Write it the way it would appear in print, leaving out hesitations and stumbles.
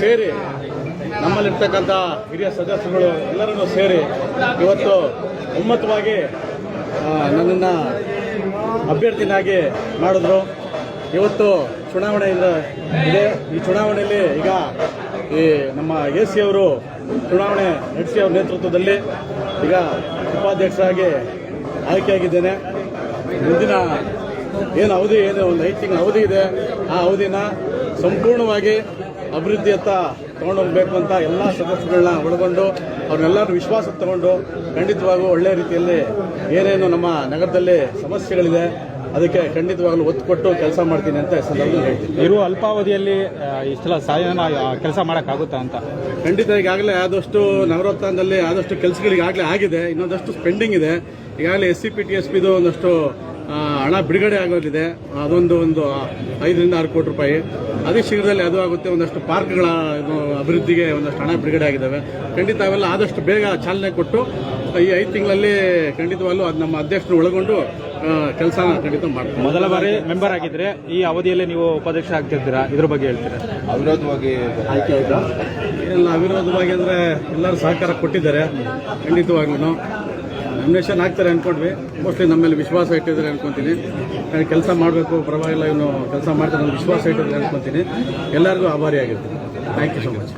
ಸೇರಿ ನಮ್ಮಲ್ಲಿರ್ತಕ್ಕಂಥ ಹಿರಿಯ ಸದಸ್ಯರುಗಳು ಎಲ್ಲರನ್ನೂ ಸೇರಿ ಇವತ್ತು ಒಮ್ಮತವಾಗಿ ನನ್ನನ್ನು ಅಭ್ಯರ್ಥಿನಾಗಿ ಮಾಡಿದ್ರು. ಇವತ್ತು ಚುನಾವಣೆ ಇದೆ. ಈ ಚುನಾವಣೆಯಲ್ಲಿ ಈಗ ಈ ನಮ್ಮ AC ಅವರು ಚುನಾವಣೆ ನಡೆಸಿ ಅವರ ನೇತೃತ್ವದಲ್ಲಿ ಈಗ ಉಪಾಧ್ಯಕ್ಷರಾಗಿ ಆಯ್ಕೆಯಾಗಿದ್ದೇನೆ. ಮುಂದಿನ ಏನು ಅವಧಿ ಒಂದು 5 ತಿಂಗಳ ಅವಧಿ ಇದೆ, ಆ ಅವಧಿನ ಸಂಪೂರ್ಣವಾಗಿ ಅಭಿವೃದ್ಧಿಯತ್ತ ತಗೊಂಡೋಗ್ಬೇಕು ಅಂತ ಎಲ್ಲ ಸದಸ್ಯಗಳನ್ನ ಒಳಗೊಂಡು ಅವ್ರನ್ನೆಲ್ಲರೂ ವಿಶ್ವಾಸಕ್ಕೆ ತಗೊಂಡು ಖಂಡಿತವಾಗೂ ಒಳ್ಳೆಯ ರೀತಿಯಲ್ಲಿ ಏನೇನು ನಮ್ಮ ನಗರದಲ್ಲಿ ಸಮಸ್ಯೆಗಳಿದೆ ಅದಕ್ಕೆ ಖಂಡಿತವಾಗಲೂ ಒತ್ತು ಕೊಟ್ಟು ಕೆಲಸ ಮಾಡ್ತೀನಿ ಅಂತ ಸಂದರ್ಭದಲ್ಲಿ ಹೇಳ್ತೀನಿ. ಇರುವ ಅಲ್ಪಾವಧಿಯಲ್ಲಿ ಇಷ್ಟೆಲ್ಲ ಸಾಯನ ಕೆಲಸ ಮಾಡೋಕ್ಕಾಗುತ್ತಾ ಅಂತ? ಖಂಡಿತ ಈಗಾಗಲೇ ಆದಷ್ಟು ನಗರೋತ್ಥಾನದಲ್ಲಿ ಆದಷ್ಟು ಕೆಲಸಗಳಿಗಾಗಲೇ ಆಗಿದೆ, ಇನ್ನೊಂದಷ್ಟು ಪೆಂಡಿಂಗ್ ಇದೆ. ಈಗಾಗಲೇ SCP TSPದು ಒಂದಷ್ಟು ಹಣ ಬಿಡುಗಡೆ ಆಗೋದಿದೆ, ಅದೊಂದು 5 ರಿಂದ 6 ಕೋಟಿ ರೂಪಾಯಿ. ಅದೇ ಶೀಘ್ರದಲ್ಲಿ ಅದು ಆಗುತ್ತೆ. ಒಂದಷ್ಟು ಪಾರ್ಕ್ಗಳ ಅಭಿವೃದ್ಧಿಗೆ ಒಂದಷ್ಟು ಹಣ ಬಿಡುಗಡೆ ಆಗಿದ್ದಾವೆ. ಖಂಡಿತ ಅವೆಲ್ಲ ಆದಷ್ಟು ಬೇಗ ಚಾಲನೆ ಕೊಟ್ಟು ಈ 5 ತಿಂಗಳಲ್ಲಿ ಖಂಡಿತವಾಗ್ಲೂ ಅದು ನಮ್ಮ ಅಧ್ಯಕ್ಷರು ಒಳಗೊಂಡು ಕೆಲಸ ಖಂಡಿತ ಮಾಡ್ತಾರೆ. ಮೊದಲ ಬಾರಿ ಮೆಂಬರ್ ಆಗಿದ್ರೆ ಈ ಅವಧಿಯಲ್ಲಿ ನೀವು ಉಪಾಧ್ಯಕ್ಷ ಆಗ್ತಿರ್ತೀರಾ, ಇದ್ರ ಬಗ್ಗೆ ಹೇಳ್ತೀರಾ? ಅವಿರೋಧವಾಗಿ ಆಯ್ಕೆ ಆಯಿತಾ? ಇಲ್ಲ, ಅವಿರೋಧವಾಗಿ ಅಂದರೆ ಎಲ್ಲರೂ ಸಹಕಾರ ಕೊಟ್ಟಿದ್ದಾರೆ. ಖಂಡಿತವಾಗ್ಲೂ ನಾಮಿನೇಷನ್ ಆಗ್ತಾರೆ ಅಂದ್ಕೊಂಡ್ವಿ. ಮೋಸ್ಟ್ಲಿ ನಮ್ಮ ಮೇಲೆ ವಿಶ್ವಾಸ ಇಟ್ಟಿದ್ದಾರೆ ಅನ್ಕೊಂತೀನಿ. ಕೆಲಸ ಮಾಡಬೇಕು, ಪರವಾಗಿಲ್ಲ ಇವನು ಕೆಲಸ ಮಾಡ್ತಾರೆ, ವಿಶ್ವಾಸ ಇಟ್ಟಿದ್ದಾರೆ ಅನ್ಕೊಂತೀನಿ. ಎಲ್ಲರಿಗೂ ಆಭಾರಿಯಾಗಿರ್ತೀನಿ. Thank you so much.